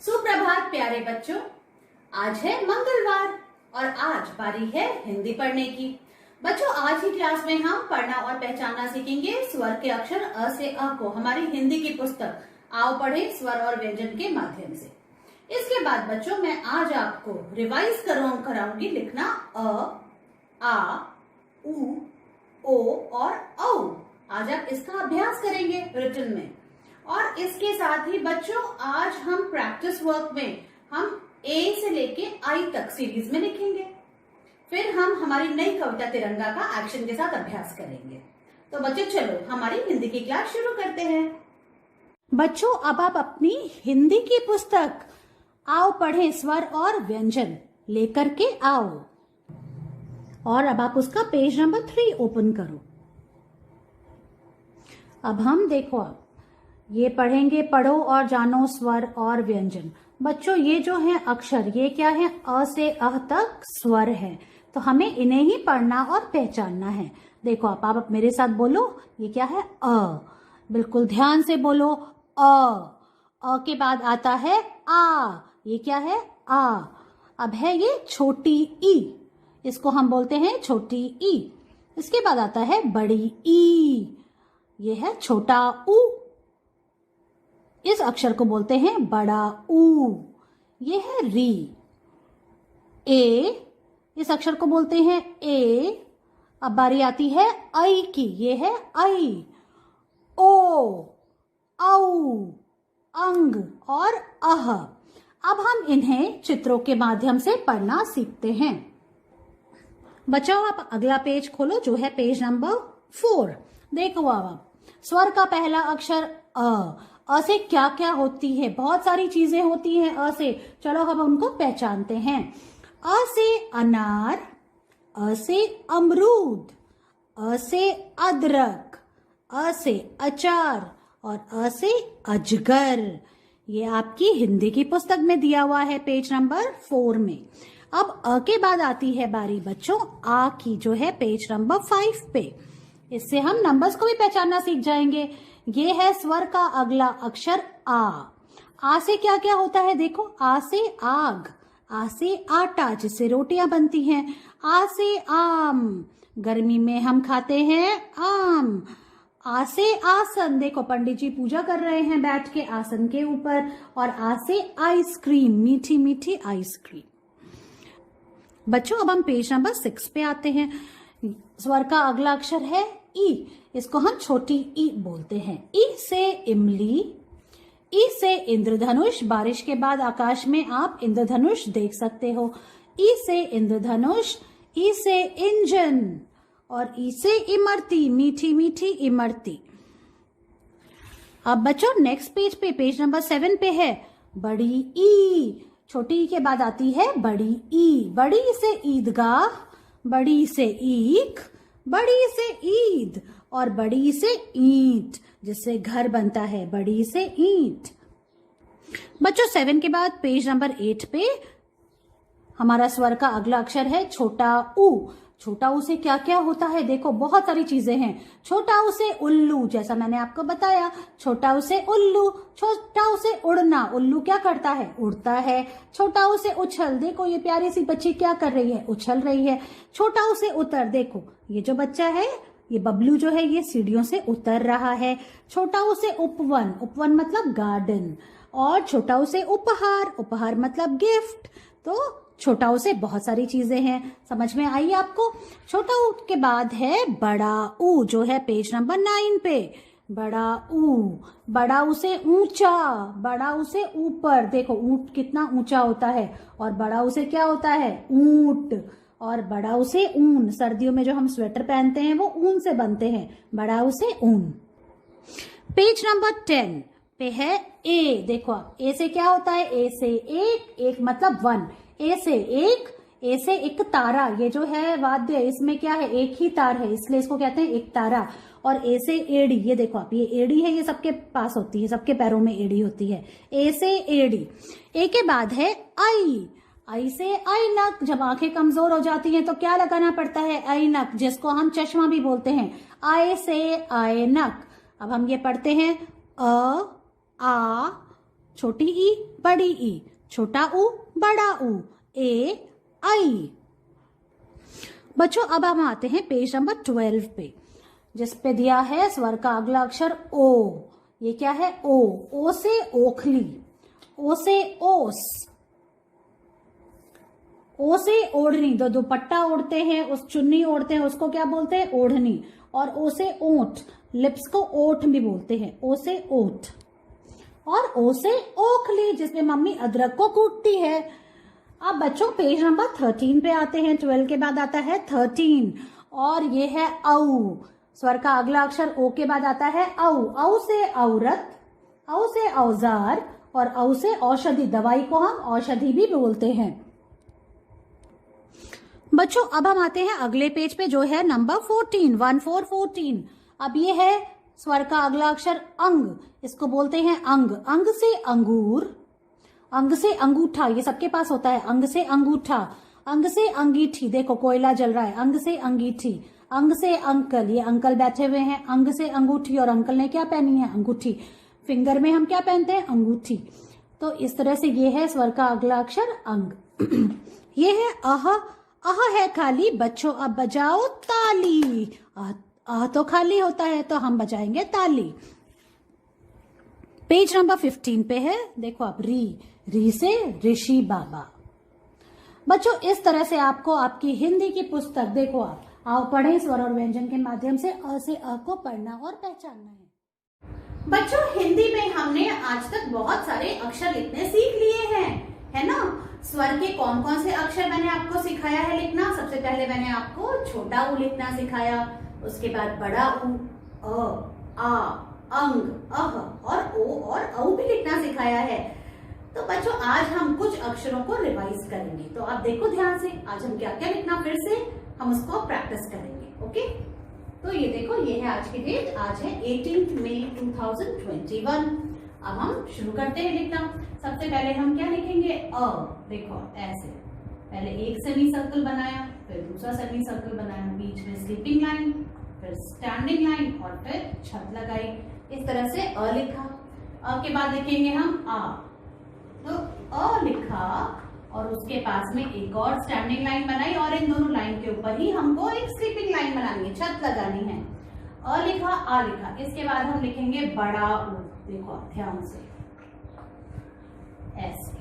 सुप्रभात प्यारे बच्चों। आज है मंगलवार और आज बारी है हिंदी पढ़ने की। बच्चों, आज की क्लास में हम पढ़ना और पहचानना सीखेंगे स्वर के अक्षर अ से अ को हमारी हिंदी की पुस्तक आओ पढ़े स्वर और व्यंजन के माध्यम से। इसके बाद बच्चों मैं आज आपको रिवाइज कराऊंगी लिखना अ, आ, उ, ओ और औ। आज आप इसका अभ्यास करेंगे रिटन में। और इसके साथ ही बच्चों आज हम प्रैक्टिस वर्क में हम ए से लेके आई तक सीरीज में लिखेंगे। फिर हम हमारी नई कविता तिरंगा का एक्शन के साथ अभ्यास करेंगे। तो बच्चों चलो हमारी हिंदी की क्लास शुरू करते हैं। बच्चों, अब आप अपनी हिंदी की पुस्तक आओ पढ़ें स्वर और व्यंजन लेकर के आओ और अब आप उसका पेज नंबर 3 ओपन करो। अब हम देखो आप ये पढ़ेंगे पढ़ो और जानो स्वर और व्यंजन। बच्चों ये जो है अक्षर ये क्या है, अ से अह तक स्वर है, तो हमें इन्हें ही पढ़ना और पहचानना है। देखो आप मेरे साथ बोलो, ये क्या है अ, बिल्कुल ध्यान से बोलो अ के बाद आता है आ, ये क्या है आ। अब है ये छोटी ई, इसको हम बोलते हैं छोटी ई। इसके बाद आता है बड़ी ई, ये है छोटा ऊ, इस अक्षर को बोलते हैं बड़ा ऊ, ये है री। ए, इस अक्षर को बोलते हैं ए। अब बारी आती है आई की, ये है आई। ओ, औ, अंग और अह। अब हम इन्हें चित्रों के माध्यम से पढ़ना सीखते हैं। बच्चों आप अगला पेज खोलो जो है पेज नंबर 4। देखो आप स्वर का पहला अक्षर अ से क्या क्या होती है, बहुत सारी चीजें होती हैं अ से। चलो हम उनको पहचानते हैं। अ से अनार, अ से अमरूद, अ से अदरक, अ से अचार और अ से अजगर। ये आपकी हिंदी की पुस्तक में दिया हुआ है पेज नंबर 4 में। अब अ के बाद आती है बारी बच्चों आ की, जो है पेज नंबर 5 पे। इससे हम नंबर्स को भी पहचानना सीख जाएंगे। ये है स्वर का अगला अक्षर आ से क्या क्या होता है देखो, आ से आग, आ से आटा जिससे रोटियां बनती हैं, आ से आम, गर्मी में हम खाते हैं आम। आ से आसन, देखो पंडित जी पूजा कर रहे हैं बैठ के आसन के ऊपर। और आ से आइसक्रीम, मीठी मीठी आइसक्रीम। बच्चों अब हम पेज नंबर 6 पे आते हैं। स्वर का अगला अक्षर है ई, इसको हम छोटी ई बोलते हैं। ई से इमली, ई से इंद्रधनुष, बारिश के बाद आकाश में आप इंद्रधनुष देख सकते हो। ई से इंद्रधनुष, ई से इंजन और ई से इमरती, मीठी मीठी इमरती। अब बच्चों नेक्स्ट पेज पे पेज नंबर 7 पे है बड़ी ई। छोटी ई के बाद आती है बड़ी ई। बड़ी से ईदगाह, बड़ी से ईख, बड़ी से ईद और बड़ी से ईंट जिससे घर बनता है, बड़ी से ईंट। बच्चों 7 के बाद पेज नंबर 8 पे हमारा स्वर का अगला अक्षर है छोटा ऊ। छोटा ऊ से क्या क्या होता है देखो, बहुत सारी चीजें हैं। छोटा ऊ से उल्लू, जैसा मैंने आपको बताया, छोटा ऊ से उल्लू। छोटा ऊ से उड़ना, उल्लू क्या करता है, उड़ता है। छोटा ऊ से उछल, देखो ये प्यारी सी बच्ची क्या कर रही है, उछल रही है। छोटा ऊ से उतर, देखो ये जो बच्चा है, ये बबलू जो है ये सीढ़ियों से उतर रहा है। छोटा ऊ से उपवन, उपवन मतलब गार्डन। और छोटा ऊ से उपहार, उपहार मतलब गिफ्ट। तो छोटा ऊ से बहुत सारी चीजें हैं, समझ में आई आपको। छोटा ऊ के बाद है बड़ा ऊ, जो है पेज नंबर 9 पे। बड़ा ऊ, बड़ा ऊ से ऊंचा, बड़ा ऊ से ऊपर, देखो ऊंट कितना ऊंचा होता है। और बड़ा ऊ से क्या होता है, ऊंट। और बड़ा ऊ से ऊन, सर्दियों में जो हम स्वेटर पहनते हैं वो ऊन से बनते हैं, बड़ा ऊ से ऊन। पेज नंबर 10 पे है ए। देखो ए से क्या होता है, ए से एक, एक मतलब 1। ए से एक, ए से एक तारा, ये जो है वाद्य इसमें क्या है, एक ही तार है इसलिए इसको कहते हैं एक तारा। और ए से एड़ी, ये देखो आप ये एड़ी है, ये सबके पास होती है, सबके पैरों में एड़ी होती है। ए से एड़ी। ए के बाद है आई। आई से ऐनक, जब आंखें कमजोर हो जाती हैं तो क्या लगाना पड़ता है, ऐनक, जिसको हम चश्मा भी बोलते हैं। आए से ऐनक। अब हम ये पढ़ते हैं अ, आ, छोटी ई बड़ी ई, छोटा ऊ बड़ा ऊ, ए आई। बच्चों अब हम आते हैं पेज नंबर 12 पे, जिस पे दिया है स्वर का अगला अक्षर ओ। ये क्या है? ओ। ओ से ओखली, ओ से ओस, ओ से ओढ़नी, जो दुपट्टा ओढ़ते हैं, उस चुन्नी ओढ़ते हैं, उसको क्या बोलते हैं? ओढ़नी। और ओ से ओठ, लिप्स को ओठ भी बोलते हैं, ओ से ओठ। और ओ से ओखली, जिसमें मम्मी अदरक को कूटती है। अब बच्चों पेज नंबर 13 पे आते हैं। 12 के बाद आता है 13 और ये है औ। स्वर का अगला अक्षर ओ के बाद आता है औ। औ से औरत, औ से औजार और औ से औषधि। दवाई को हम औषधि भी बोलते हैं। बच्चों अब हम आते हैं अगले पेज पे, जो है नंबर 14, 14। अब ये है स्वर का अगला अक्षर अंग। इसको बोलते हैं अंग। अंग से अंगूर, अंग से अंगूठा, ये सबके पास होता है। अंग से अंगूठा, अंग से अंगीठी, देखो कोयला जल रहा है। अंग से अंगीठी, अंग से अंकल, ये अंकल बैठे हुए हैं। अंग से अंगूठी, और अंकल ने क्या पहनी है? अंगूठी। फिंगर में हम क्या पहनते हैं? अंगूठी। तो इस तरह से ये है स्वर का अगला अक्षर अंग। ये है अह। अह है खाली, बच्चों अब बजाओ ताली। अह तो खाली होता है, तो हम बजाएंगे ताली। पेज नंबर 15 पे है, देखो अब री। री से ऋषि बाबा। बच्चों इस तरह से आपको आपकी हिंदी की पुस्तक, देखो आप आओ पढ़ें, स्वर और व्यंजन के माध्यम से अ से अ को पढ़ना और पहचानना है। बच्चों हिंदी में हमने आज तक बहुत सारे अक्षर लिखने सीख लिए हैं, है ना। स्वर के कौन कौन से अक्षर मैंने आपको सिखाया है लिखना। सबसे पहले मैंने आपको छोटा ऊ लिखना सिखाया, उसके बाद बड़ा ऊ, अ, आ, अंग, अह और ओ और औ भी लिखना सिखाया है। तो बच्चों आज हम कुछ अक्षरों को रिवाइज करेंगे, तो आप देखो ध्यान से आज हम क्या क्या लिखना, फिर से हम उसको प्रैक्टिस करेंगे। ओके, तो ये देखो, ये है आज की डेट। आज है 18 मई 2021। अब हम शुरू करते हैं लिखना। सबसे पहले हम क्या लिखेंगे? अ। देखो ऐसे, पहले एक सेमी सर्कल बनाया, फिर दूसरा सेमी सर्कल बनाया, बीच में स्लीपिंग लाइन, फिर स्टैंडिंग लाइन और फिर छत लगाई। इस तरह से अ लिखा। अ के बाद लिखेंगे हम आ। तो अ लिखा और उसके पास में एक और स्टैंडिंग लाइन बनाई, और इन दोनों लाइन के ऊपर ही हमको एक स्लीपिंग लाइन बनानी है, छत लगानी है। अ लिखा, आ लिखा। इसके बाद हम लिखेंगे बड़ा ऊ। देखो ध्यान से ऐसे।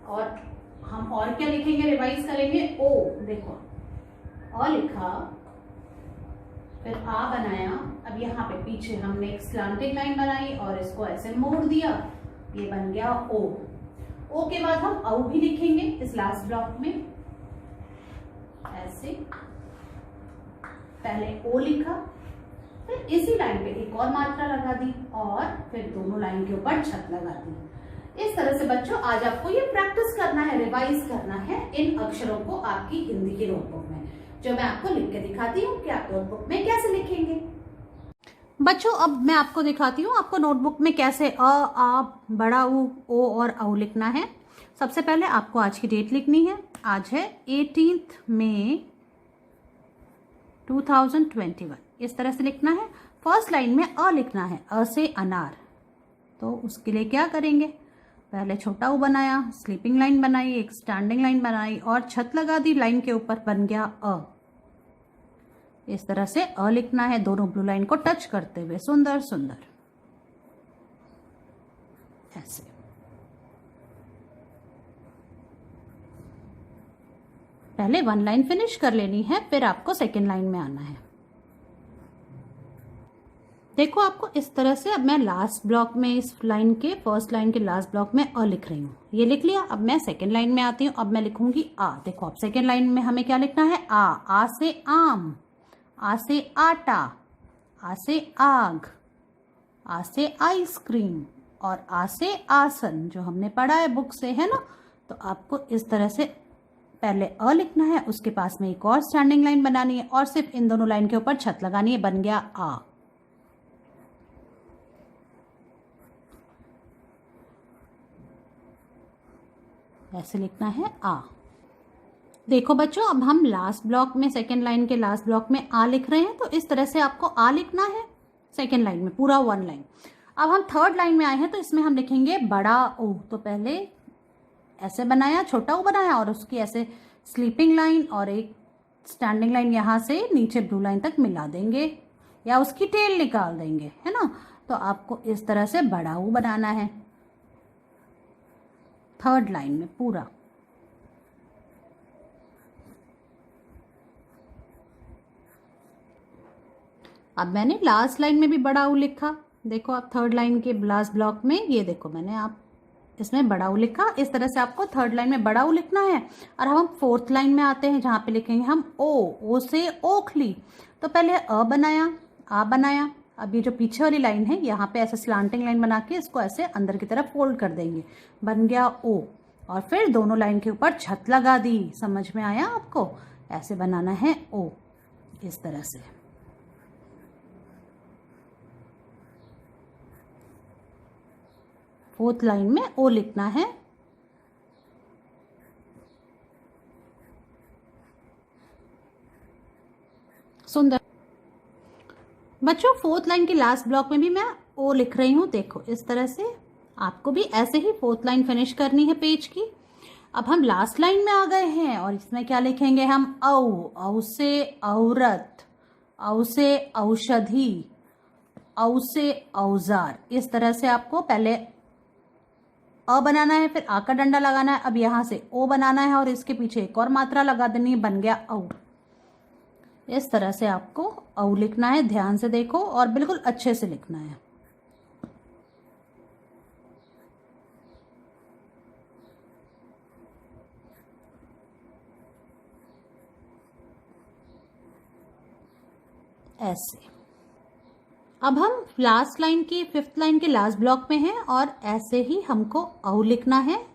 और हम और क्या लिखेंगे, रिवाइज करेंगे? ओ। देखो अ लिखा, फिर आ बनाया। अब यहाँ पे पीछे हमने एक स्लैंटिंग लाइन बनाई और इसको ऐसे मोड़ दिया, ये बन गया ओ। ओ के बाद हम औ भी लिखेंगे इस लास्ट ब्लॉक में ऐसे। पहले ओ लिखा, फिर इसी लाइन पे एक और मात्रा लगा दी और फिर दोनों लाइन के ऊपर छत लगा दी। इस तरह से बच्चों आज आपको ये प्रैक्टिस करना है, रिवाइज करना है इन अक्षरों को आपकी हिंदी की नोटबुक में, जो मैं आपको लिख के दिखाती हूँ कि आप नोटबुक में कैसे लिखेंगे। बच्चों अब मैं आपको दिखाती हूँ आपको नोटबुक में कैसे अ, आ, बड़ा ऊ, ओ और औ लिखना है। सबसे पहले आपको आज की डेट लिखनी है। आज है 18 मई 2021। इस तरह से लिखना है। फर्स्ट लाइन में अ लिखना है, अ से अनार। तो उसके लिए क्या करेंगे? पहले छोटा ऊ बनाया, स्लीपिंग लाइन बनाई, एक स्टैंडिंग लाइन बनाई और छत लगा दी लाइन के ऊपर, बन गया अ। इस तरह से अ लिखना है, दोनों ब्लू लाइन को टच करते हुए, सुंदर सुंदर ऐसे। पहले वन लाइन फिनिश कर लेनी है, फिर आपको सेकेंड लाइन में आना है। देखो आपको इस तरह से, अब मैं लास्ट ब्लॉक में इस लाइन के, फर्स्ट लाइन के लास्ट ब्लॉक में अ लिख रही हूँ, ये लिख लिया। अब मैं सेकेंड लाइन में आती हूँ, अब मैं लिखूंगी आ। देखो अब सेकेंड लाइन में हमें क्या लिखना है? आ। आ से आम, आ से आटा, आ से आग, आ से आइसक्रीम और आ से आसन, जो हमने पढ़ा है बुक से, है ना। तो आपको इस तरह से पहले अ लिखना है, उसके पास में एक और स्टैंडिंग लाइन बनानी है और सिर्फ इन दोनों लाइन के ऊपर छत लगानी है, बन गया आ। ऐसे लिखना है आ। देखो बच्चों अब हम लास्ट ब्लॉक में, सेकेंड लाइन के लास्ट ब्लॉक में आ लिख रहे हैं, तो इस तरह से आपको आ लिखना है सेकेंड लाइन में, पूरा वन लाइन। अब हम थर्ड लाइन में आए हैं तो इसमें हम लिखेंगे बड़ा ऊ। तो पहले ऐसे बनाया, छोटा ऊ बनाया और उसकी ऐसे स्लीपिंग लाइन और एक स्टैंडिंग लाइन यहाँ से नीचे ब्लू लाइन तक मिला देंगे या उसकी टेल निकाल देंगे, है ना। तो आपको इस तरह से बड़ा ऊ बनाना है थर्ड लाइन में पूरा। अब मैंने लास्ट लाइन में भी बड़ा ऊ लिखा, देखो आप थर्ड लाइन के लास्ट ब्लॉक में, ये देखो मैंने आप इसमें बड़ा ऊ लिखा। इस तरह से आपको थर्ड लाइन में बड़ा ऊ लिखना है। और हम फोर्थ लाइन में आते हैं जहाँ पे लिखेंगे हम ओ से ओखली। तो पहले अ बनाया, आ बनाया। अब ये जो पीछे वाली लाइन है यहाँ पे ऐसे स्लांटिंग लाइन बना के इसको ऐसे अंदर की तरफ फोल्ड कर देंगे, बन गया ओ। और फिर दोनों लाइन के ऊपर छत लगा दी। समझ में आया आपको? ऐसे बनाना है ओ, इस तरह से। फोर्थ लाइन में ओ लिखना है। सुंदर बच्चों, फोर्थ लाइन के लास्ट ब्लॉक में भी मैं ओ लिख रही हूं, देखो इस तरह से। आपको भी ऐसे ही फोर्थ लाइन फिनिश करनी है पेज की। अब हम लास्ट लाइन में आ गए हैं और इसमें क्या लिखेंगे हम? औ से औरत, औ से औषधि, औ से औजार। इस तरह से आपको पहले अ बनाना है, फिर आ का डंडा लगाना है। अब यहां से ओ बनाना है और इसके पीछे एक और मात्रा लगा देनी है, बन गया औ। इस तरह से आपको औ लिखना है। ध्यान से देखो और बिल्कुल अच्छे से लिखना है। ऐसे। अब हम लास्ट लाइन की फिफ्थ लाइन के लास्ट ब्लॉक में हैं और ऐसे ही हमको औ लिखना है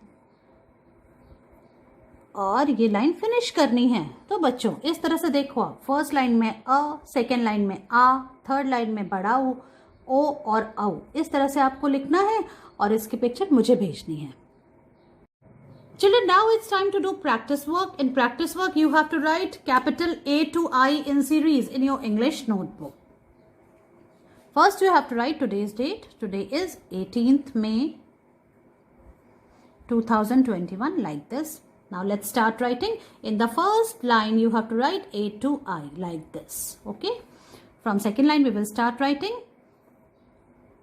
और ये लाइन फिनिश करनी है। तो बच्चों इस तरह से देखो आप, फर्स्ट लाइन में अ, सेकेंड लाइन में आ, थर्ड लाइन में बड़ा ओ और औ। इस तरह से आपको लिखना है और इसकी पिक्चर मुझे भेजनी है। Children, now it's time to do practice work. In practice work, you have to write capital A to I in series in your English notebook. First, you have to write today's date. Today is 18th May 2021, like this. Now, let's start writing. In the first line, you have to write A to I, like this. Okay. From second line, we will start writing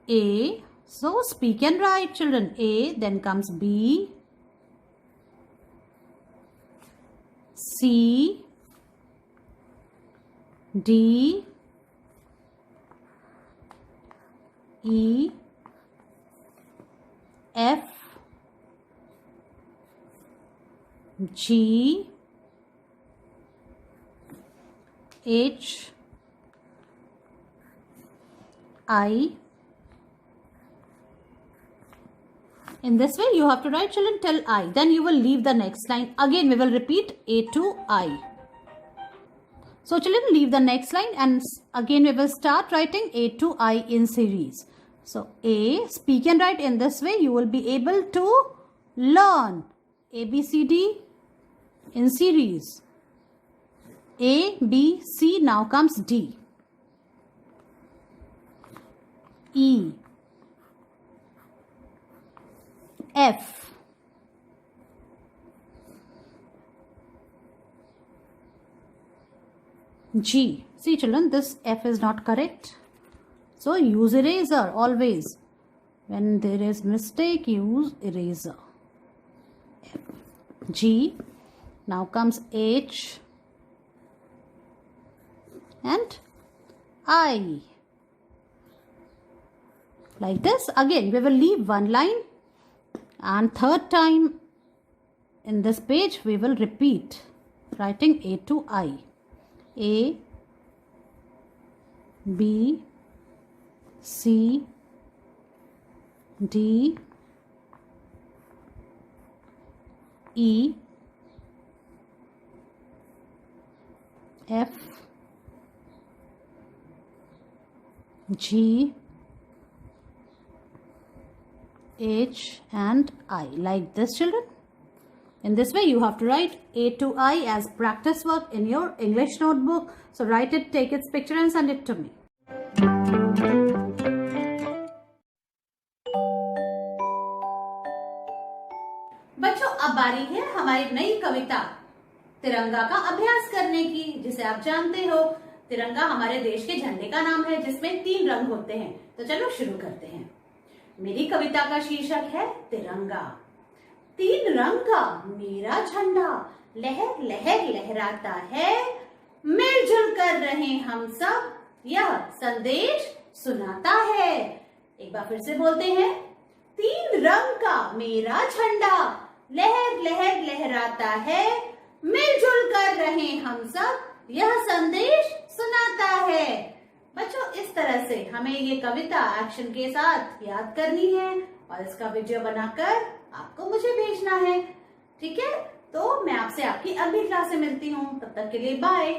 A. So, speak and write, children. A, then comes B, C, D, E, F, G, H, I. In this way, you have to write, children, till I. Then you will leave the next line. Again, we will repeat A to I. So, children, leave the next line and again we will start writing A to I in series. So, A, speak and write in this way. You will be able to learn A, B, C, D in series. A, B, C, now comes D. E, F, G. See children, this F is not correct. So use eraser always. When there is mistake, use eraser. F, G. Now comes H and I. Like this. Again, we will leave one line. And third time in this page, we will repeat writing A to I. A, B, C, D, E, F, G, H and I, like this children. In this way, you have to write A to I as practice work in your English notebook. So write it, take its picture and send it to me. बारी है हमारी नई कविता तिरंगा का अभ्यास करने की, जिसे आप जानते हो तिरंगा हमारे देश के झंडे का नाम है जिसमें 3 रंग होते हैं। तो चलो शुरू करते हैं। मेरी कविता का शीर्षक है तिरंगा। 3 रंग का मेरा झंडा लहर लहर लहराता है, मिलजुल कर रहे हम सब यह संदेश सुनाता है। एक बार फिर से बोलते हैं। 3 रंग का मेरा झंडा लहर लहर लहराता है, मिलजुल कर रहे हम सब यह संदेश सुनाता है। बच्चों, इस तरह से हमें ये कविता एक्शन के साथ याद करनी है और इसका वीडियो बनाकर आपको मुझे भेजना है। ठीक है, तो मैं आपसे आपकी अगली क्लास में मिलती हूँ। तब तक के लिए बाय।